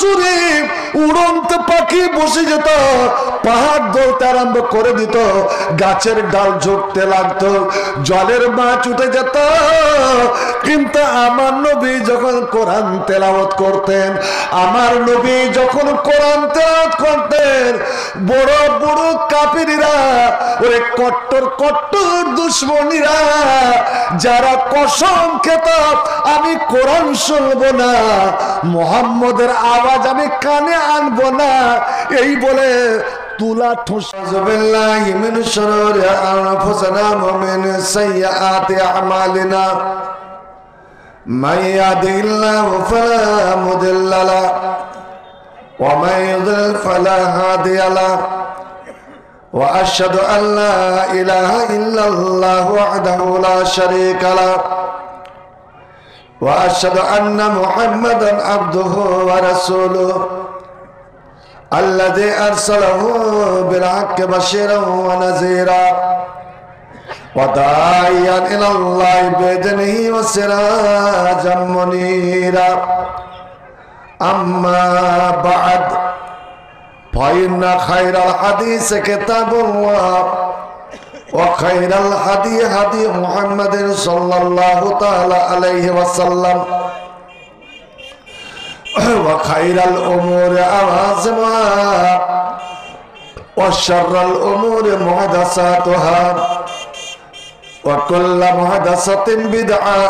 শরীফ উড়ন্ত পাখি বসে যেত, পাহাড় দৌড়তে আরম্ভ করে দিত, গাছের ডাল ঝুঁকতে লাগতো, জলের মাছ উঠে যেত। কিন্তু আমার নবী যখন কোরআন তেলাওয়াত করতেন, আমার নবী যখন কোরআন তেলাওয়াত করতেন, বড় বড় কাফিররা, ওরে কট্টর কট্টর দুশমনীরা, যারা কসম খেত আমি কোরআন শুনবো না, মুহাম্মদের আওয়াজ আমি কানে আনবো না, এই বলে তুলা ঠোসা বিল্লাহি মিন শুরুরি আনফুসিনা ওয়া মিন সাইয়্যাতি আমালিনা মান ইয়াহদিহিল্লাহু ফালা মুদিল্লা লাহু ওয়া মান ইউদ্লিল ফালা হাদিয়া লাহু ওয়া আশহাদু আন লা ইলাহা ইল্লাল্লাহু ওয়াহদাহু লা শারীকা লাহু ওয়া আশহাদু আন্না মুহাম্মাদান আবদুহু ওয়া রাসূলুহু الذي أرسله بالحق بشيرا ونذيرا وداعيا إلى الله بإذنه وسراجا منيرا أما بعد فإن خير الحديث كتاب الله وخير الهدي هدي محمد صلى الله تعالى عليه وسلم وخير الأمور أوازمها وشر الأمور محدثاتها وكل محدثة بدعة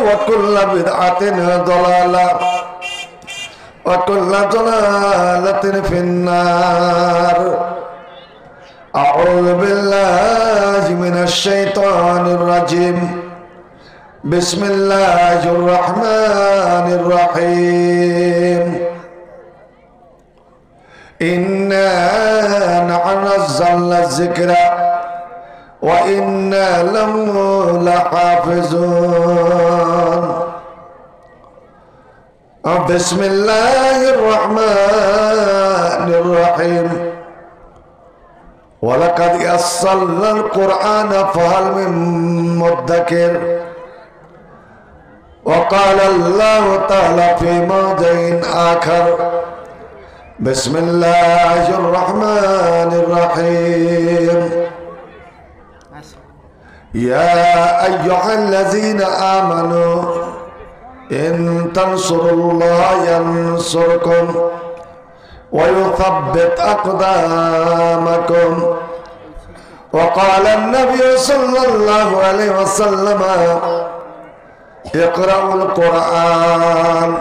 وكل بدعة ضلالة وكل ضلالة في النار أعوذ بالله من الشيطان الرجيم بسم الله الرحمن الرحيم إنا نحن نزلنا الذكر وإنا له لحافظون بسم الله الرحمن الرحيم ولقد يسرنا القرآن فهل من مدكر وقال الله تعالى في موضع آخر بسم الله الرحمن الرحيم يا أيها الذين آمنوا إن تنصروا الله ينصركم ويثبت أقدامكم وقال النبي صلى الله عليه وسلم اقرأوا القرآن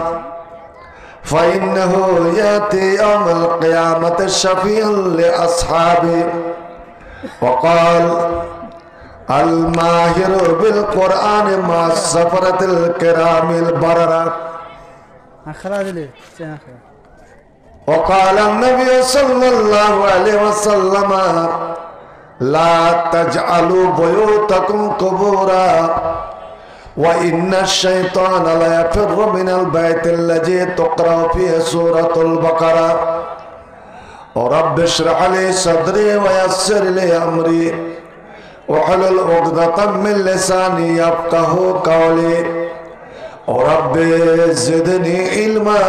فإنه يأتي يوم القيامة شفيعا لأصحابه وقال الماهر بالقرآن مع السفرة الكرام البررة وقال النبي صلى الله عليه وسلم لا تجعلوا بيوتكم قبورا وإن الشيطان لا يفر من البيت الذي تقرأ فيه سورة البقرة ورب اشرح لي صدري ويسر لي أمري واحلل عقدة من لساني يفقه قولي ورب زدني علما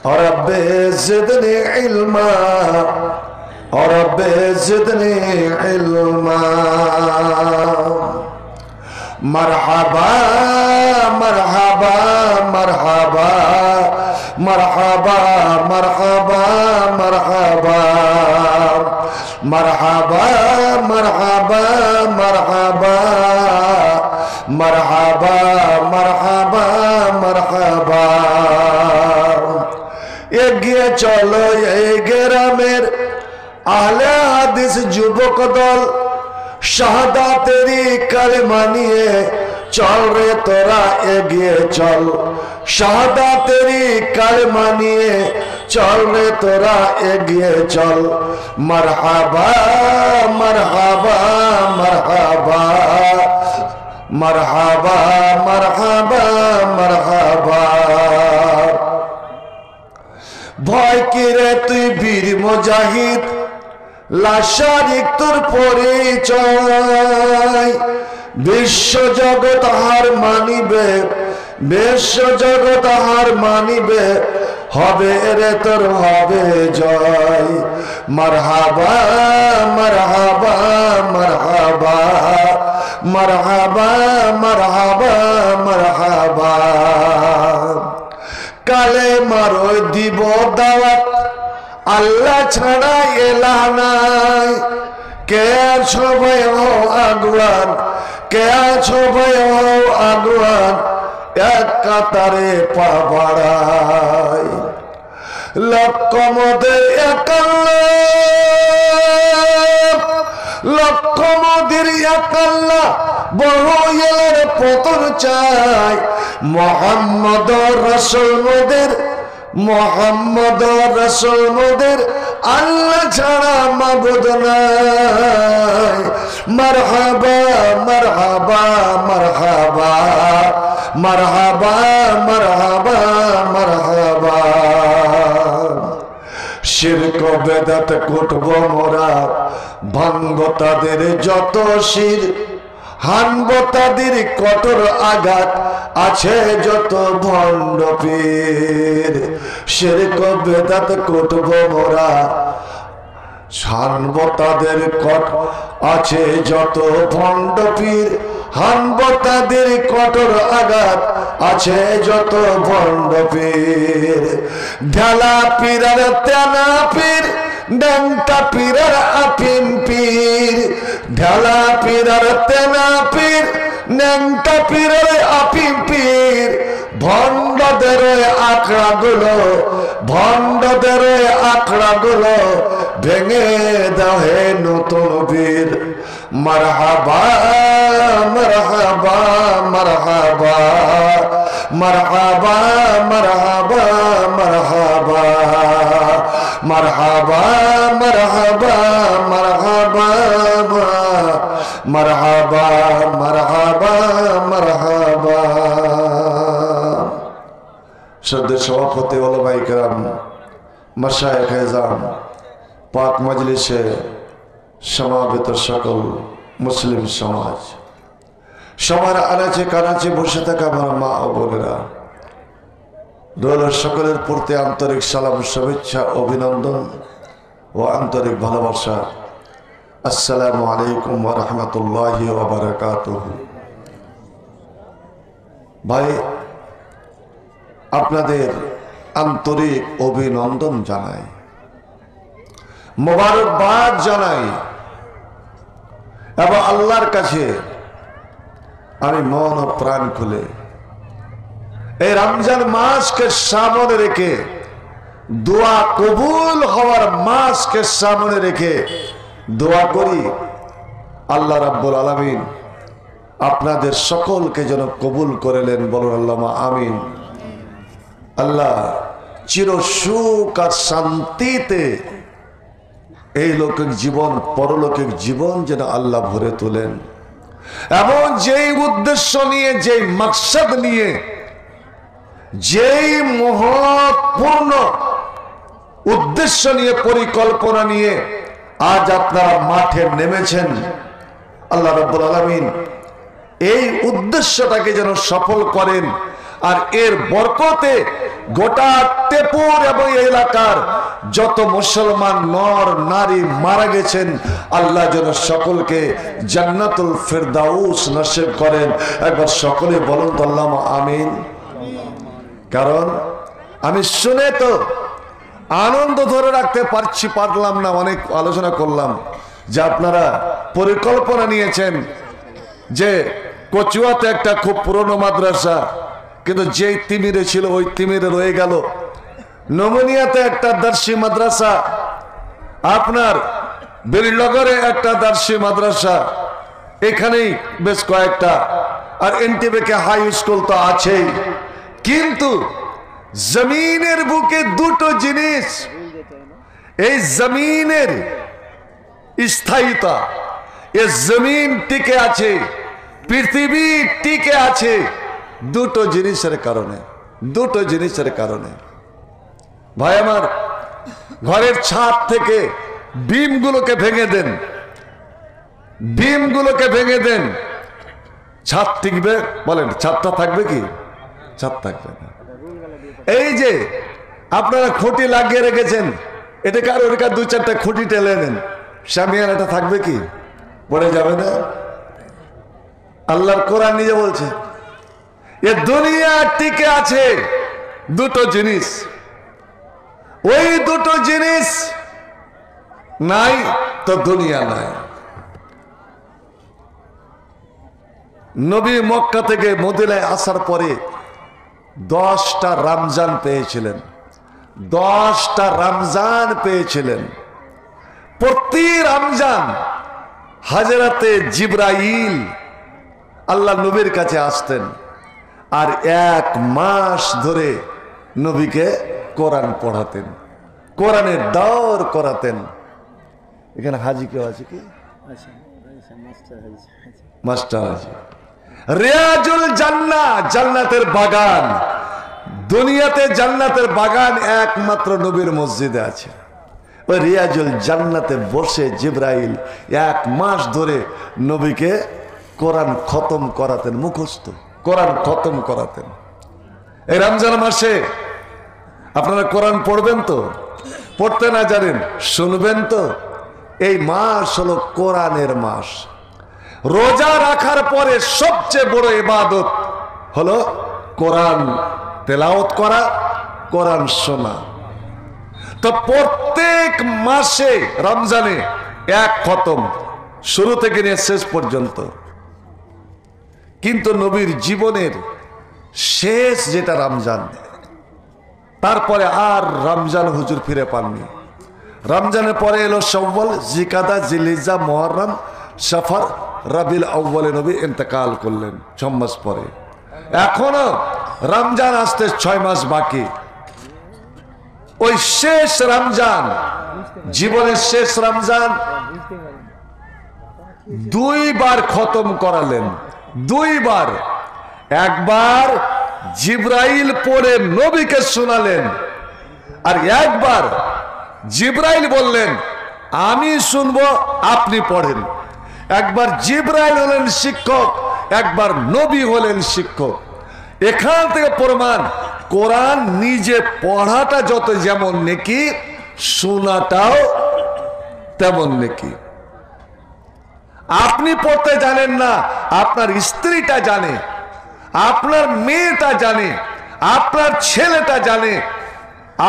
ورب زدني علما ورب زدني علما مرحبا مرحبا مرحبا مرحبا مرحبا مرحبا مرحبا مرحبا مرحبا مرحبا مرحبا مرحبا এগিয়ে চলো এই গ্রামের আহলে হাদিস যুবক দল শাহাদাতেরি কালেমা নিয়ে চল রে তোরা এগিয়ে চল শাহাদাতেরি কালেমা নিয়ে চল রে তোরা এগিয়ে চল মারহাবা মারহাবা মারহাবা মারহাবা মারহাবা মারহাবা ভয় কি রে তুই বীর মুজাহিদ লাশারিক তোর পরিচয় বিশ্ব জগৎ হার মানিবে বিশ্ব জগৎ হার মানিবে, হবে রে তোর হবে জয়। মারহাবা মারহাবা মারহাবা মারহাবা মারহাবা মারহাবা। কালে মারো দিব দাওয়াত, আল্লাহ ছাড়া এলা নাই। কে আছো ভাই হও আগুয়ান, কে আছো ভাই হও আগুয়ান, এক কাতারে পা বাড়াই। লক্ষ মোদের এক আল্লাহ, লক্ষ মোদের এক আল্লাহ, বহু এলের পতন চাই। মোহাম্মদ রাসূল মোদের, মোহাম্মদ রাসূল মোদের, আল্লাহ ছাড়া মাবুদ নাই। মারহাবা মারহাবা মারহাবা মারহাবা মারহাবা মারহাবা। শিরক বেদাত কুটব মোরা, ভাঙব তাদের যত শির, হানব তাদের কঠোর আঘাত, আছে যত ভণ্ড পীর। শিরক বেদাত কুটব মোরা, হানব তাদের কঠোর, আছে যত ভণ্ড পীর। হানব তাদের কঠোর আঘাত, আছে যত ভণ্ড পীর। ঢালা পীর আর তেনা পীর, ডেঙ্কা পীর আর আফিম পীর। ঢালা পীর আর তেনা পীর, ডেঙ্কা পীর আর আফিম পীর। ভণ্ডদের আখড়া গুলো, ভণ্ডদের আখড়া গুলো ভেঙে দাও হে নতুন বীর। মারহাবা মারহাবা মারহাবা মারহাবা মারহাবা মারহাবা মারহাবা মারহাবা মারহাবা মারহাবা মারহাবা মারহাবা। শ্রদ্ধেয় সভাপতি ওলামায়ে কেরাম, মাশায়েখ এজাম, পাক মজলিসে সমাবেত সকল মুসলিম সমাজ, সবার আনাচে কানাচে বসে থাকা আমার মা ও বোনেরা, রইল সকলের প্রতি আন্তরিক সালাম, শুভেচ্ছা, অভিনন্দন ও আন্তরিক ভালোবাসা। আসসালামু আলাইকুম ওয়া রাহমাতুল্লাহি ওয়া বারাকাতুহু। ভাই, আপনাদের আন্তরিক অভিনন্দন জানাই, মোবারকবাদ জানাই এবং আল্লাহর কাছে আমি মন ও প্রাণ খুলে এই রমজান মাসকে সামনে রেখে, দোয়া কবুল হওয়ার মাসকে সামনে রেখে দোয়া করি আল্লাহ রাব্বুল আলামিন আপনাদের সকলকে যেন কবুল করে নেন। বলুন আল্লাহুম্মা আমিন। আল্লাহ চির সুখ আর শান্তিতে এই লৌকিক জীবন, পরলৌকিক জীবন যেন আল্লাহ ভরে তোলেন, এবং যেই উদ্দেশ্য নিয়ে, যেই মাকসাদ নিয়ে, যেই মহৎপূর্ণ উদ্দেশ্য নিয়ে, পরিকল্পনা নিয়ে আজ আপনারা মাঠে নেমেছেন, আল্লাহ রাব্বুল আলামিন এই উদ্দেশ্যটাকে যেন সফল করেন। আর এর বরকতে গোটা টেপুর এবং এলাকার যত মুসলমান নর নারী মারা গেছেন, আল্লাহ যেন সকলকে জান্নাতুল ফেরদাউস নসিব করেন। একবার সকলে বলুন তো আল্লাহুম্মা আমিন। কারণ আমি শুনে তো আনন্দ ধরে রাখতে পারলাম না। অনেক আলোচনা করলাম যে আপনারা পরিকল্পনা নিয়েছেন যে কচুয়াতে একটা খুব পুরনো মাদ্রাসা, কিন্তু যেই তিমিরে ছিল ওই তিমিরে রয়ে গেল। নমনিয়াতে একটা দার্সি মাদ্রাসা, আপনার বেরিলগরে একটা দার্সি মাদ্রাসা, এখানেই বেশ কয়েকটা, আর এনটিবিকে হাই স্কুল তো আছেই। কিন্তু জমিনের বুকে দুটো জিনিস, এই জমিনের স্থায়িতা, এই জমিন টিকে আছে, পৃথিবী টিকে আছে দুটো জিনিসের কারণে। দুটো জিনিসের কারণে ভাই আমার, ঘরের ছাদ থেকে বিমগুলোকে ভেঙে দেন, বিমগুলোকে ভেঙে দেন, ছাদ টিকবে? বলেন, ছাদটা থাকবে কি? ছাদ থাকবে না। এই যে আপনারা খুঁটি লাগিয়ে রেখেছেন, এটা কার ওর কার 2-4টা খুঁটি টেলে নেন, শামিয়ানাটা থাকবে কি? পড়ে যাবে না? আল্লাহর কোরআন নিজে বলছে এ দুনিয়া টিকে আছে দুটো জিনিস, ওই দুটো জিনিস নাই তো দুনিয়া নাই। নবী মক্কা থেকে মদিনায় আসার পরে 10টা রমজান পেয়েছিলেন, 10টা রমজান পেয়েছিলেন। প্রতি রমজান হযরতে জিবরাইল আল্লাহ নবীর কাছে আসতেন আর 1 মাস ধরে নবীকে কোরআন পড়াতেন, কোরআনের দৌর করাতেন। এখানে হাজি কেউ আছে কি? মাস্টার হাজি। রিয়াজুল জান্নাহ, জান্নাতের বাগান। দুনিয়াতে জান্নাতের বাগান একমাত্র নবীর মসজিদে আছে। ওই রিয়াজুল জান্নাতে বসে জিবরাইল 1 মাস ধরে নবীকে কোরআন খতম করাতেন, মুখস্থ কোরআন খতম করাতেন। এই রমজান মাসে আপনারা কোরআন পড়বেন তো? পড়তে না জানেন শুনবেন তো? এই মাস হলো কোরআনের মাস। রোজা রাখার পরে সবচেয়ে বড় ইবাদত হলো কোরআন তেলাওয়াত করা, কোরআন শোনা। তো প্রত্যেক মাসে রমজানে 1 খতম, শুরু থেকে নিয়ে শেষ পর্যন্ত। কিন্তু নবীর জীবনের শেষ যেটা রমজান, তারপরে আর রমজান হুজুর ফিরে পাননি। রমজানের পরে এলো শাওয়াল, জিকাদা, জিলহিজ্জা, মুহররম, সফর, রবিউল আউয়ালে নবী ইন্তেকাল করলেন 6 মাস পরে। এখনো রমজান আসতে 6 মাস বাকি। ওই শেষ রমজান, জীবনের শেষ রমজান 2 বার খতম করালেন, 2 বার। একবার জিবরাইল পড়ে নবীকে শোনালেন, আর একবার জিবরাইল বললেন আমি শুনবো, আপনি পড়েন। একবার জিবরাইল হলেন শিক্ষক, একবার নবী হলেন শিক্ষক। এখান থেকে প্রমাণ কোরআন নিজে পড়াটা যত যেমন নেকি, শোনাটাও তেমন নেকি। আপনি পড়তে জানেন না, আপনার স্ত্রীটা জানে, আপনার মেয়েটা জানে, আপনার ছেলেটা জানে।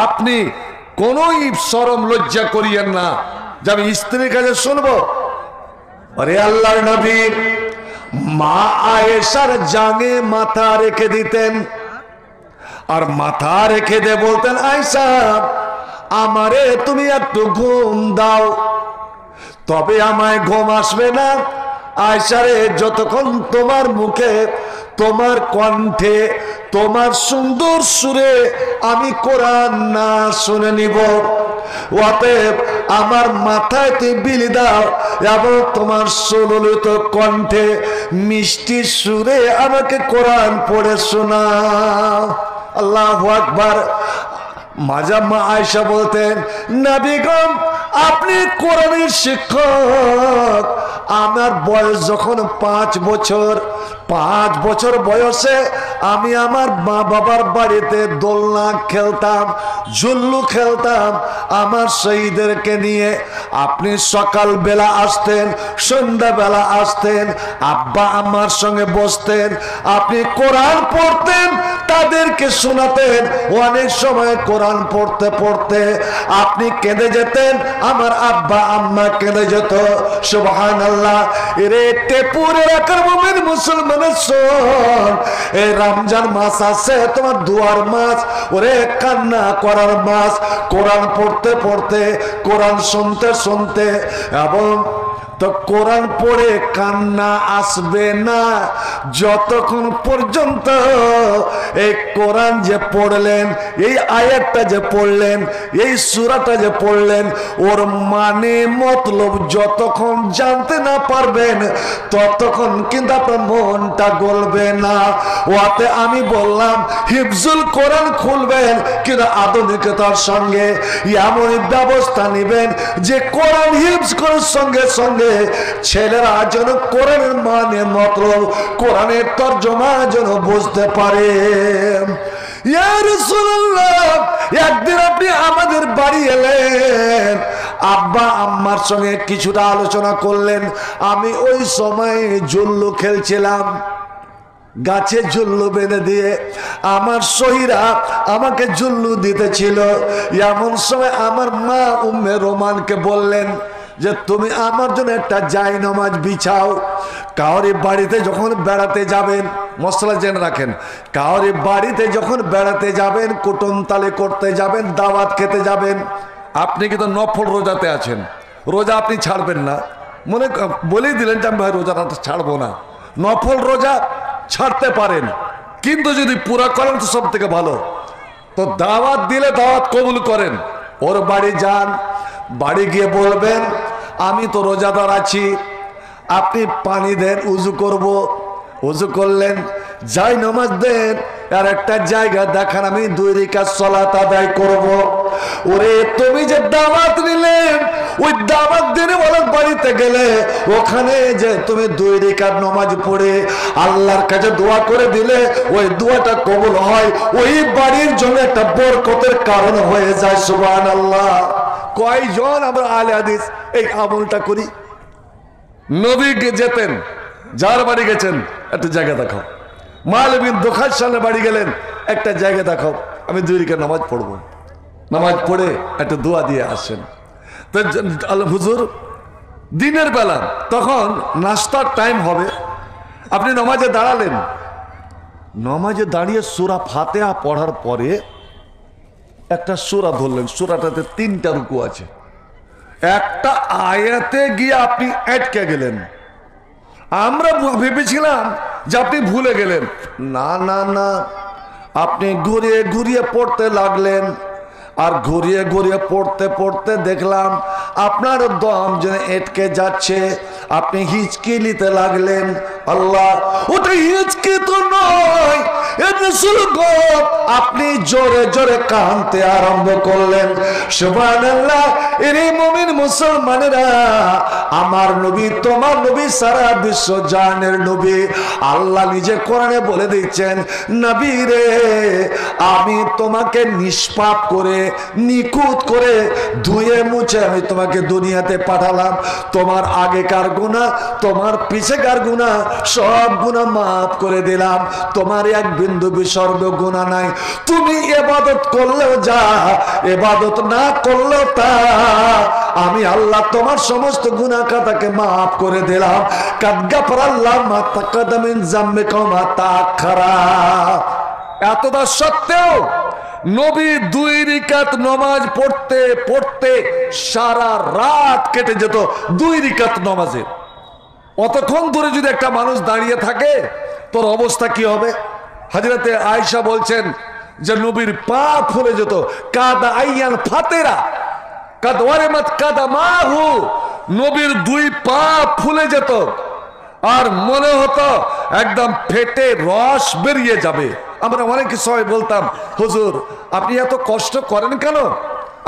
আপনি কোনোই শরম লজ্জা করিয়েন না যে আমি স্ত্রীর কাছে শুনবো। আরে আল্লাহর নবী মা আয়েশার জাঙে মাথা রেখে দিতেন, আর মাথা রেখে দিয়ে বলতেন আয়েশা আমারে তুমি একটু ঘুম দাও, তবে আমায় ঘুম আসবে না। আয়েশা রে যতক্ষণ তোমার মুখে, তোমার কণ্ঠে, তোমার সুন্দর সুরে আমি কোরআন না শুনে নিব, অতএব আমার মাথায় তুমি বিলি দাও এবং তোমার সুললিত কণ্ঠে মিষ্টি সুরে আমাকে কোরআন পড়ে শোনাও। আল্লাহু আকবার। মাজা মা আয়েশা বলতেন নবী গো আপনি কোরআনের শিক্ষক। আমার বয়স যখন 5 বছর, 5 বছর বয়সে আমি আমার মা বাবার বাড়িতে দোলনা খেলতাম, ঝুল্লু খেলতাম আমার শহীদদেরকে নিয়ে। আপনি সকাল বেলা আসতেন, সন্ধ্যা বেলা আসতেন, আব্বা আমার সঙ্গে বসতেন, আপনি কোরআন পড়তেন, তাদেরকে শোনাতেন। অনেক সময় কোরআন পড়তে পড়তে আপনি কেঁদে যেতেন, আমার আব্বা আম্মা কেঁদে যেত। সুবহানাল্লাহ। এরে টেপুরে রাখার মুমিন মুসলমানের শোন, এই রমজান মাস আছে তোমার দুয়ার মাস, ওরে কান্না করার মাস। কোরআন পড়তে পড়তে, কোরআন শুনতে শুনতে, এবং তো কোরআন পড়ে কান্না আসবে না যতক্ষণ পর্যন্ত এই কোরআন যে পড়লেন, এই আয়াতটা যে পড়লেন, এই সূরাটা যে পড়লেন, ওর মানে মতলব যতক্ষণ জানতে না পারবেন ততক্ষণ কিন্তু আপনার মনটা গলবে না। ওতে আমি বললাম হিফজুল কোরআন খুলবেন, কিন্তু আধুনিকতার সঙ্গে এমন ব্যবস্থা নেবেন যে কোরআন হিফজ করার সঙ্গে সঙ্গে ছেলেরা যেন কোরআনের মানে মতলব কোরআনের তর্জমা যেন বুঝতে পারে। ইয়া রাসূলুল্লাহ, একদিন আপনি আমাদের বাড়ি এলেন, আব্বা আম্মার সঙ্গে কিছুটা আলোচনা করলেন। আমি ওই সময় জুল্লু খেলছিলাম, গাছে জুল্লু বেঁধে দিয়ে আমার সহিরা আমাকে জুল্লু দিতেছিল। এমন সময় আমার মা উম্মে রোমানকে বললেন যে তুমি আমার জন্য একটা জায়নামাজ বিছাও। কাউরি বাড়িতে যখন বেড়াতে যাবেন, মশলা জেনে রাখেন, কাউরি বাড়িতে যখন বেড়াতে যাবেন, কুটুমতালি করতে যাবেন, দাওয়াত খেতে যাবেন, আপনি কিন্তু নফল রোজাতে আছেন, রোজা আপনি ছাড়বেন না, মনে বলেই দিলেন যে আমি ভাই রোজাটা ছাড়বো না। নফল রোজা ছাড়তে পারেন, কিন্তু যদি পুরা করেন তো সব থেকে ভালো। তো দাওয়াত দিলে দাওয়াত কবুল করেন, ওর বাড়ি যান, বাড়ি গিয়ে বলবেন আমি তো রোজাদার আছি, আপনি পানি দেন, উজু করব। উজু করলেন, যাই নামাজ দেন, আর একটা জায়গা দেখান আমি 2 রাকাত সালাত আদায় করব। ওরে তুমি যে দাওয়াত নিলেন, ওই দাওয়াত দিনে বলার বাড়িতে গেলে ওখানে যে তুমি 2 রাকাত নামাজ পড়ে আল্লাহর কাছে দোয়া করে দিলে ওই দোয়াটা কবুল হয়, ওই বাড়ির জন্য একটা বরকতের কারণ হয়ে যায়। সুবহানাল্লাহ। কয়জন আমরা আলে হাদিস এই আমলটা করি? নবী যেতেন, যার বাড়ি গেছেন একটা জায়গা দেখাও, মাল বিন দোখার সামনে বাড়ি গেলেন, একটা জায়গা দেখাও, আমি 2 রাকাত নামাজ পড়বো। নামাজ পড়ে একটা দোয়া দিয়ে আসেন। তো হুজুর দিনের বেলা তখন নাস্তার টাইম হবে, আপনি নামাজে দাঁড়ালেন, নামাজে দাঁড়িয়ে সূরা ফাতিহা পড়ার পরে একটা সূরা ধরলেন, সূরাটাতে 3টা রুকু আছে, একটা আয়াতে গিয়ে আপনি আটকে গেলেন। আমরা ভেবেছিলাম যে আপনি ভুলে গেলেন, না না না, আপনি ঘুরিয়ে ঘুরিয়ে পড়তে লাগলেন, আর ঘুরিয়ে ঘুরিয়ে পড়তে পড়তে দেখলাম আপনার দম যেন আটকে যাচ্ছে, আপনি হিচকি নিতে লাগলেন। আল্লাহ, ওটা হিচকি তো নয়, আপনি জোরে জোরে কাঁদতে আরম্ভ করলেন। সুবহানাল্লাহ। এরে মুমিন মুসলমানেরা, আমার নবী, তোমার নবী, সারা বিশ্ব জাহানের নবী, আল্লাহ নিজে কোরআনে বলে দিচ্ছেন, নবী রে আমি তোমাকে নিষ্পাপ করে নিখুঁত করে ধুয়ে মুছে আমি তোমাকে দুনিয়াতে পাঠালাম। তোমার আগেকার গুনাহ, তোমার পিছেকার গুনাহ, সব গুনাহ মাফ করে দিলাম। তোমার এক বিন্দু বিসর্গ গুনাহ নাই। তুমি ইবাদত করলেও যা, ইবাদত না করলেও তা, আমি আল্লাহ তোমার সমস্ত গুনাহ খাতাকে মাফ করে দিলাম। কাদ গাফারাল্লাহু মা তাকাদ্দামা মিন যামবিকা ওয়া মা তাআখারা। এতটা সত্ত্বেও নবী 2 রাকাত নামাজ পড়তে পড়তে সারা রাত কেটে যেত 2 রাকাত নামাজে। অতক্ষণ ধরে যদি একটা মানুষ দাঁড়িয়ে থাকে তোর অবস্থা কি হবে? হযরতে আয়েশা বলছেন যে নবীর পা ফুলে যেত, কাদা আইয়ান ফাতেরা কাদওয়ারেমাত কাদামাহু, নবীর 2 পা ফুলে যেত আর মনে হতো একদম ফেটে রস বেরিয়ে যাবে। আমরা অনেক সময় বলতাম, হুজুর আপনি এত কষ্ট করেন কেন?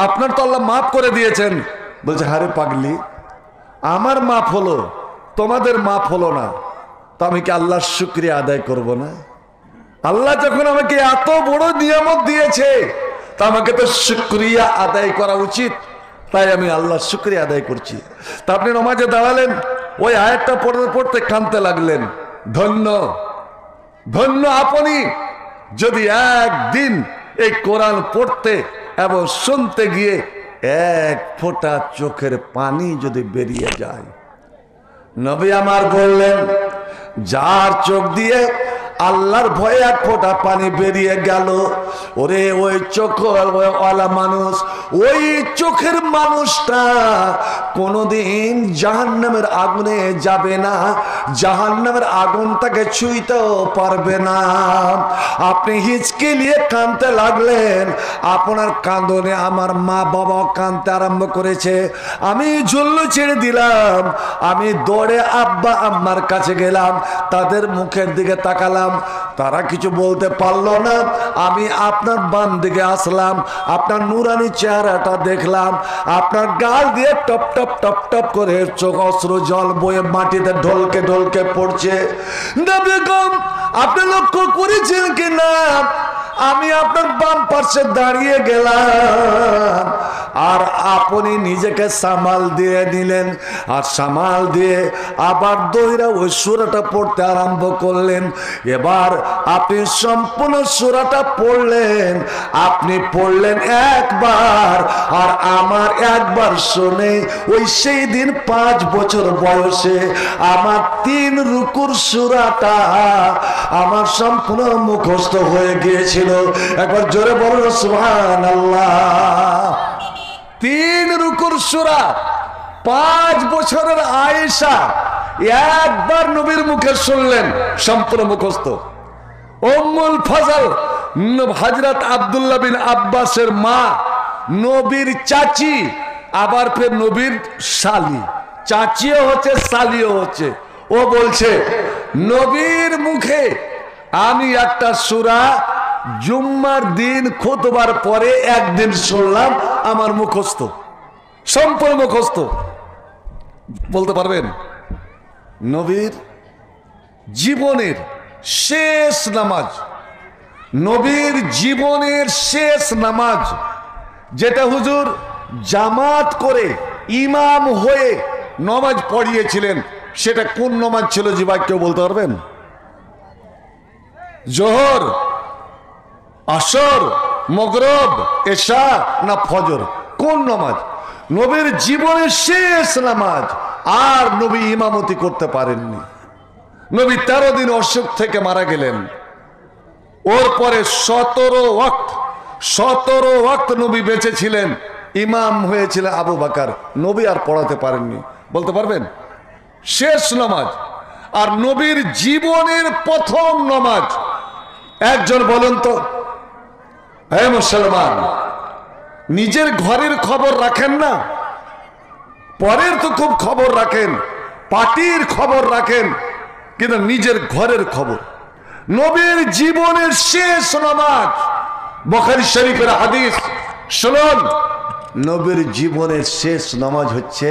আপনার তো আল্লাহ মাফ করে দিয়েছেন। বলছে, হারে পাগলি, আমার মাফ হলো, তোমাদের মাফ হলো না, তো আমি কি আল্লাহর শুকরিয়া আদায় করব না? আল্লাহ যখন আমাকে এত বড় নিয়ামত দিয়েছে তা আমাকে তো শুকরিয়া আদায় করা উচিত, তাই আমি আল্লাহর শুকরিয়া আদায় করছি। তা আপনি নামাজে দাঁড়ালেন, ওই আয়াতটা পড়তে পড়তে কাঁদতে লাগলেন। ধন্য ধন্য আপনি যদি একদিন এই কোরআন পড়তে এবং শুনতে গিয়ে 1 ফোঁটা চোখের পানি যদি বেরিয়ে যায়। নবী আমার বললেন, যার চোখ দিয়ে আল্লাহর ভয়ে 1 ফোঁটা পানি বেরিয়ে গেল, ওরে ওই চোখওয়ালা মানুষ, ওই চোখের মানুষটা কোনোদিন জাহান্নামের আগুনে যাবে না, জাহান্নামের আগুন তাকে ছুঁইতেও পারবে না। আপনি হিচকি নিয়ে কাঁদতে লাগলেন। আপনার কাঁদনে আমার মা বাবা কাঁদতে আরম্ভ করেছে। আমি ঝুল্লু ছেড়ে দিলাম, আমি দৌড়ে আব্বা আম্মার কাছে গেলাম, তাদের মুখের দিকে তাকালাম, তারা কিছু বলতে পারলো না। আমি আপনার বাম দিকে আসলাম, আপনার নুরানি চেহারাটা দেখলাম, আপনার গাল দিয়ে টপ টপ টপ টপ করে চোখ অশ্রু জল বয়ে মাটিতে ঢলকে ঢলকে পড়ছে। নবী গো, আপনি লক্ষ্য করেছেন কিনা আমি আপনার বাম পাশে দাঁড়িয়ে গেলাম, আর আপনি নিজেকে সামাল দিয়ে নিলেন, আর সামাল দিয়ে আবার দইরা ওই সূরাটা পড়তে আরম্ভ করলেন। এবার আপনি সম্পূর্ণ সূরাটা পড়লেন, আপনি পড়লেন একবার, আর আমার একবার শুনে ওই সেই দিন 5 বছর বয়সে আমার 3 রুকুর সূরাটা আমার সম্পূর্ণ মুখস্থ হয়ে গিয়েছিল। একবার জোরে বলুন সুবহানাল্লাহ। 3 রুকুর সূরা 5 বছরের আয়েশা একবার নবীর মুখে শুনলেন, সম্পূর্ণ মুখস্থ। উম্মুল ফজল হযরত আব্দুল্লাহ বিন আব্বাসের মা, নবীর চাচি, আবার ফের নবীর শালি, চাচিও হচ্ছে শালিও হচ্ছে। ও বলছে নবীর মুখে আমি একটা সূরা জুম্মার দিন খুতবার পরে একদিন শুনলাম, আমার মুখস্থ, সম্পূর্ণ মুখস্থ। বলতে পারবেন নবীর জীবনের শেষ নামাজ, নবীর জীবনের শেষ নামাজ যেটা হুজুর জামাত করে ইমাম হয়ে নামাজ পড়িয়েছিলেন, সেটা কোন নামাজ ছিল জি ভাই, কেউ বলতে পারবেন? জোহর, আসর, মাগরিব, এশা না ফজর? কোন নামাজ? নবীর জীবনের শেষ নামাজ। আর নবী ইমামতি করতে পারেননি। নবী 13 দিন অসুখ থেকে মারা গেলেন। ওর পরে 17 ওয়াক্ত নবী বেঁচে ছিলেন, ইমাম হয়েছিলেন আবু বকর। নবী আর পড়াতে পারেননি। বলতে পারবেন? শেষ নামাজ আর নবীর জীবনের প্রথম নামাজ। একজন বলুন তো, হে মুসলমান, নিজের ঘরের খবর রাখেন না, পরের তো খুব খবর রাখেন, পার্টির খবর রাখেন, কিন্তু নিজের ঘরের খবর। নবীর জীবনের শেষ নামাজ, বুখারী শরীফের হাদিস শুনুন। নবীর জীবনের শেষ নামাজ হচ্ছে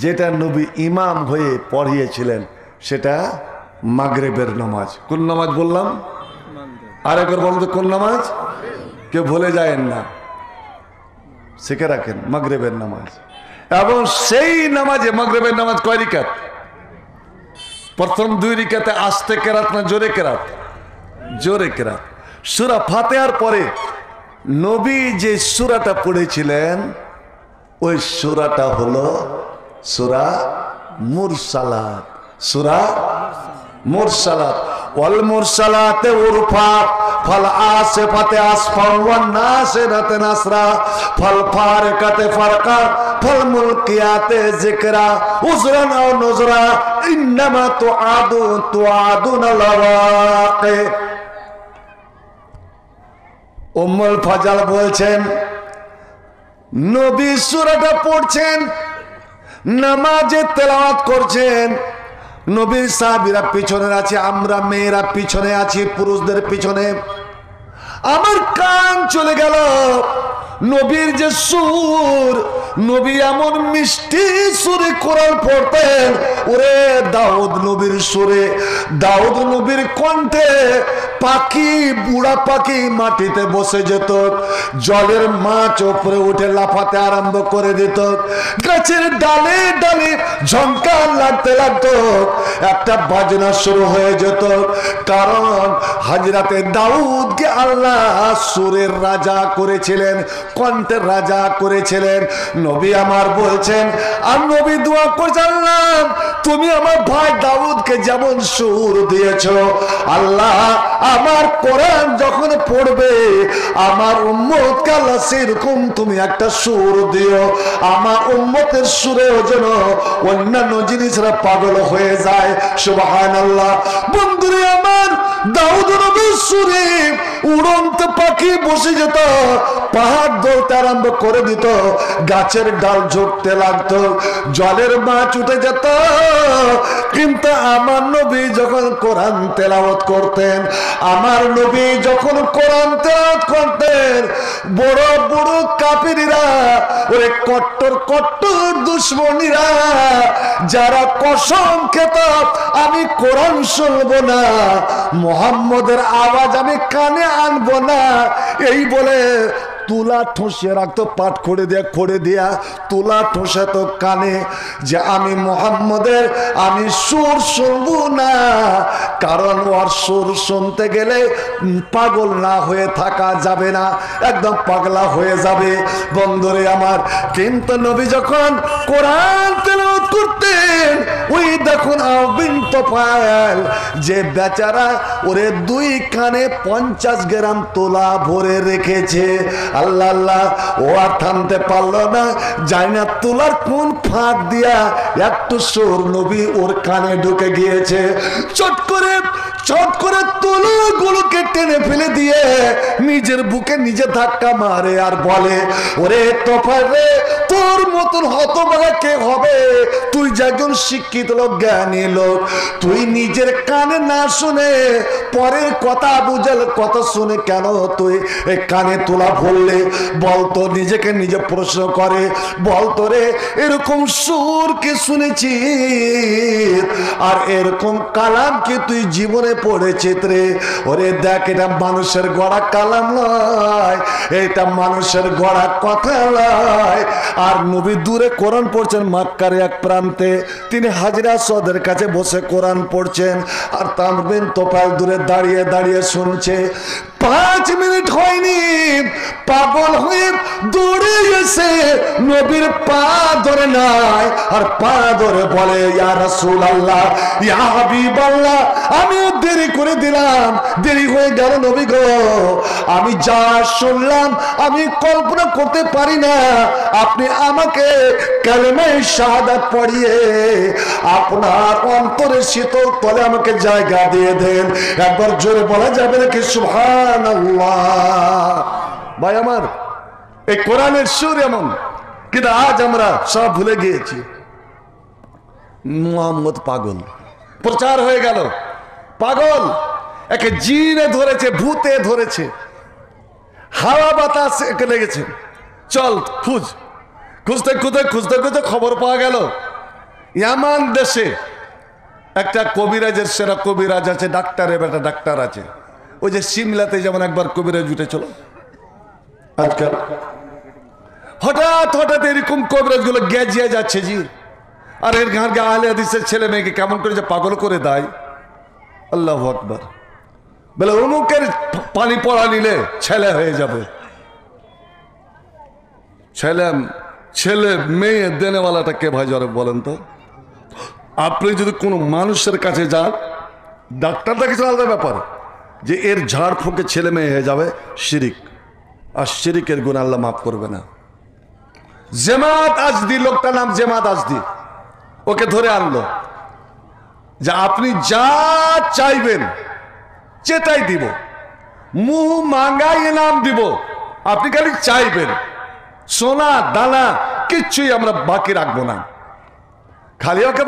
যেটা নবী ইমাম হয়ে পড়িয়েছিলেন, সেটা মাগরিবের নামাজ। কোন নামাজ বললাম? আরেকবার বলুন তো, কোন নামাজ? কেউ ভুলে যায়েন না, শিখে রাখেন, মাগরিবের নামাজ। এবং সেই নামাজে, মাগরিবের নামাজ কয় রিকাত? প্রথম 2 রিকাতে আস্তে কেরাত না জোরে কেরাত? জোরে কেরাত। সূরা ফাতিহার পরে নবী যে সূরাটা পড়েছিলেন, ওই সূরাটা হলো সূরা মুরসালাত। সূরা মুরসালাত। ওয়াল মুরসালাতে উরফা ফাল আসিফাতে আসফা ওয়ান নাসিরাতে নাসরা ফাল ফারিকাতে ফারকা ফাল মুলকিয়াতে যিকরা উযরান আও নুযরা ইন্নামা তুআদুনা লাওয়াকি। উম্মুল ফজল বলছেন, নবী সূরাটা পড়ছেন, নামাজে তেলাওয়াত করছেন, নবীর সাহাবীরা পিছনে আছে, আমরা মেয়েরা পিছনে আছি, পুরুষদের পিছনে। আমার কান চলে গেল, নবীর যে সুর, নবী এমন মিষ্টি সুরে কোরআন পড়তেন, ওরে দাউদ নবীর সুরে, দাউদ নবীর কণ্ঠে পাখি, বুড়া পাখি মাটিতে বসে যেত, জলের মাছ উপরে উঠে লাফাতে আরম্ভ করে দিত, গাছের ডালে ডালে ঝঙ্কার লাগতে লাগতো, একটা বাজনা শুরু হয়ে যেত। কারণ হযরতে দাউদকে আল্লাহ সুরের রাজা করেছিলেন, কণ্ঠের রাজা করেছিলেন। নবী আমার বলছেন, আর নবী দোয়া করছেন, তুমি আমার ভাই দাউদকে যেমন সুর দিয়েছো, আল্লাহ আমার কোরআন যখন পড়বে আমার উম্মতকে আল্লাহ সেরকম তুমি একটা সুর দিও, আমার উম্মতের সুরেও যেন অন্যান্য জিনিসরা পাগল হয়ে যায়। সুবহানাল্লাহ। বন্ধুরে আমার, দাউদ নবীর সুরে উড়ন্ত পাখি বসে যেত, পাহাড় দৌড়তে আরম্ভ করে দিত, গাছের ডাল ঝুঁকতে লাগতো, জলের মাছ উঠে যেত। কিন্তু আমার নবী যখন কোরআন তেলাওয়াত করতেন, আমার নবী যখন কোরআন তেলাওয়াত করতেন, বড় বড় কাফিররা, ওরে কট্টর কট্টর দুশমনীরা, যারা কসম খেত আমি কোরআন শুনবো না, মুহাম্মদের আওয়াজ আমি কানে আনবো না, এই বলে তুলা ঠোসে রাখতো, পাঠ করে দিয়া তুলা ঠোসে তো কানে, যে আমি মুহাম্মদের আমি সুর শুনবো না, কারণ ওর সুর শুনতে গেলে পাগল না হয়ে থাকা যাবে না, একদম পাগলা হয়ে যাবে। বন্ধুরে আমার, কিন্তু নবী যখন কোরআন তেলাওয়াত করতেন, ওই দেখুন তোফায়েল যে বেচারা ওরে দুই কানে 50 গ্রাম তোলা ভরে রেখেছে, আল্লাহ আল্লাহ, ও আর থামতে পারলো না, যায় না তোলার কোন ফাঁক দিয়া একটু সুর নবী ওর কানে ঢুকে গিয়েছে, চট করে তুলোগুলোকে টেনে ফেলে দিয়ে নিজের বুকে নিজে ধাক্কা মারে আর বলে, ওরে তোফায়েল রে, তোর মতন হতভাগা কে হবে? তুই যে একজন শিক্ষিত লোক, জ্ঞানী লোক, তুই নিজের কানে না শুনে পরের কথা বুঝাল কথা শুনে কেন তুই কানে তোলা ভরলে? বলতো, নিজেকে নিজে প্রশ্ন করে, বলতো রে, এরকম সুর কি শুনেছি আর এরকম কালাম কি তুই জীবনে পড়েছিস রে? ওরে দেখ, এটা মানুষের গড়া কালাম নয়, এটা মানুষের গড়া কথা নয়। আর নবী দূরে কোরআন পড়ছেন, মক্কার এক প্রান্তে তিনি হাজরা সদের কাছে বসে কোরআন পড়ছেন, আর তামবিন তোফায়েল দূরে দাঁড়িয়ে দাঁড়িয়ে শুনছে। 5 মিনিট হয়নি, পাগল হয়ে দৌড়ে এসে নবীর পা ধরে নাই, আর পা ধরে বলে, ইয়া রাসূলুল্লাহ, ইয়া হাবিবাল্লাহ, আমি দেরি করে দিলাম, দেরি হয়ে গেল নবী গো, আমি যা শুনলাম আমি কল্পনা করতে পারি না, আপনি আমাকে কালেমা শাহাদাত পড়িয়ে আপনার অন্তরের শীতল তলে আমাকে জায়গা দিয়ে দেন। একবার জোরে বলা যাবে নাকি সুবহানাল্লাহ? ভাই আমার, এই কোরআনের সুর এমন, কিন্তু আজ আমরা সব ভুলে গিয়েছি। মুহাম্মদ পাগল, প্রচার হয়ে গেল পাগল, একে জিনে ধরেছে, ভূতে ধরেছে, হাওয়া বাতাস একে লেগেছে, চল খুঁজতে খুঁজতে খবর পাওয়া গেল ইয়ামান দেশে একটা কবিরাজের সেরা কবিরাজ আছে, ডাক্তারের বেটা ডাক্তার আছে। ওই যে সিমলাতে যেমন একবার কবিরাজ উঠেছিল, আজকাল হঠাৎ এরকম কবিরাজ গুলো গেজিয়ে যাচ্ছে জি, আর এর ঘাড়কে আহলে হাদিসের ছেলে মেয়েকে কেমন করে যে পাগল করে দেয়। আল্লাহু আকবার। বলে অমুকের পানি পড়া নিলে ছেলে হয়ে যাবে, ছেলে মেয়ে দেনেওয়ালাটা কে ভাই জরে বলেন তো? আপনি যদি কোনো মানুষের কাছে যান, ডাক্তার দেখেছে আলাদা ব্যাপার, যে এর ঝাড় ফুঁকে ছেলে মেয়ে হয়ে যাবে, শিরিক, আর শিরিকের গুণ আল্লাহ মাফ করবে না। জেমাত আজদি, লোকটার নাম জেমাত আজদি, ওকে ধরে আনলো, যে আপনি যা চাইবেন চেতাই দিব, মুহ মাঙ্গাই নাম দিব, আপনি খালি চাইবেন, সোনা দানা কিচ্ছুই আমরা বাকি রাখবো না, খালি ওকে